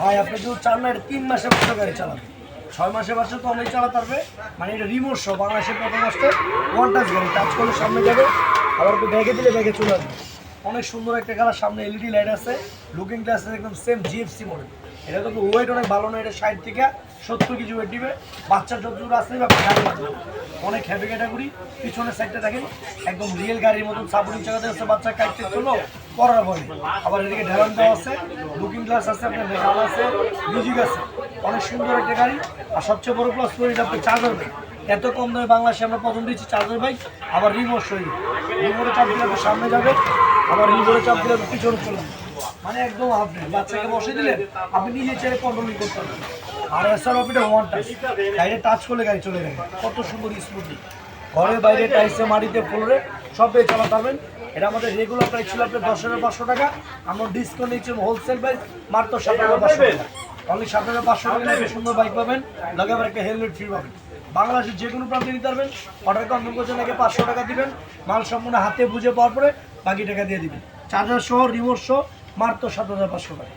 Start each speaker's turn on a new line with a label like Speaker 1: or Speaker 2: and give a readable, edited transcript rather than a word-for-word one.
Speaker 1: ভাই আপনি যদি চান না এটা 3 মাসে বছর গাড়ি চালাবে, 6 মাসে বছর তো অনেক চালাতে পারবে। মানে এটা রিমোট সহ বাংলাদেশের প্রথম আসতে ওয়ান টাচ গাড়ি, টাচ করলে সামনে যাবে, আবার ব্যাগে দিলে ব্যাগে চলে আসবে। অনেক সুন্দর একটা কালার, সামনে এলইডি লাইট আছে, লুকিং গ্লাস একদম সেম জিএফসি মডেল। এটা কিন্তু ওয়েট অনেক ভালো না, এটা 60 থেকে 70 কেজি ওয়েট দিবে। বাচ্চার যতদূর আসলে আপনি গাড়ি পাবেন, অনেক হ্যাভি ক্যাটাগরি। পিছনের সাইডটা দেখেন একদম রিয়েল গাড়ির মতন সাপোর্টিং চাকাতে আছে, বাচ্চা কাটতে চলো পড়ার ভয়। আবার এদিকে ঢেলান দেওয়া আছে, লুকিং গ্লাস আছে, আপনার মেটাল আছে, মিউজিক আছে, অনেক সুন্দর একটা গাড়ি। আর সবচেয়ে বড় প্লাস পয়েন্ট আপনি চার্জার বাইক, এত কম দামে বাংলাদেশে আমরা প্রথম দিচ্ছি চার্জার বাইক। আবার রিমোট সহ, রিমোটে চাপ দিলে আপনি সামনে যাবে, আবার রিমোটে চাপ দিলে পিছনে চলে, মানে একদম আপডেট। বাচ্চাকে বসে দিলেন আপনি নিজে চেয়ে কন্ট্রোলিং করতে পারবেন। আর এসআর অফিটা ওয়ান টাচ, গাড়ি টাচ করলে গাড়ি চলে যাবে, কত সুন্দর স্মুথলি। ঘরে বাইরে টাইসে মাটিতে ফ্লোরে সব চালাতে পারবেন। এটা আমাদের রেগুলার প্রাইস ছিল আপনার 10,500 টাকা, আমরা ডিসকাউন্ট নিচ্ছি হোলসেল প্রাইস মাত্র 7,500 টাকা। অনলি 7,500 টাকা একটা সুন্দর বাইক পাবেন, লগে আবার একটা হেলমেট ফ্রি পাবেন। বাংলাদেশের যে কোনো প্রান্তে নিতে পারবেন। অর্ডার কনফার্ম করছেন আগে 500 টাকা দিবেন, মাল সম্পূর্ণ হাতে বুঝে পাওয়ার পরে বাকি টাকা দিয়ে দিবেন। চার্জার সহ রিমোট সহ মাত্র 7,500 টাকা।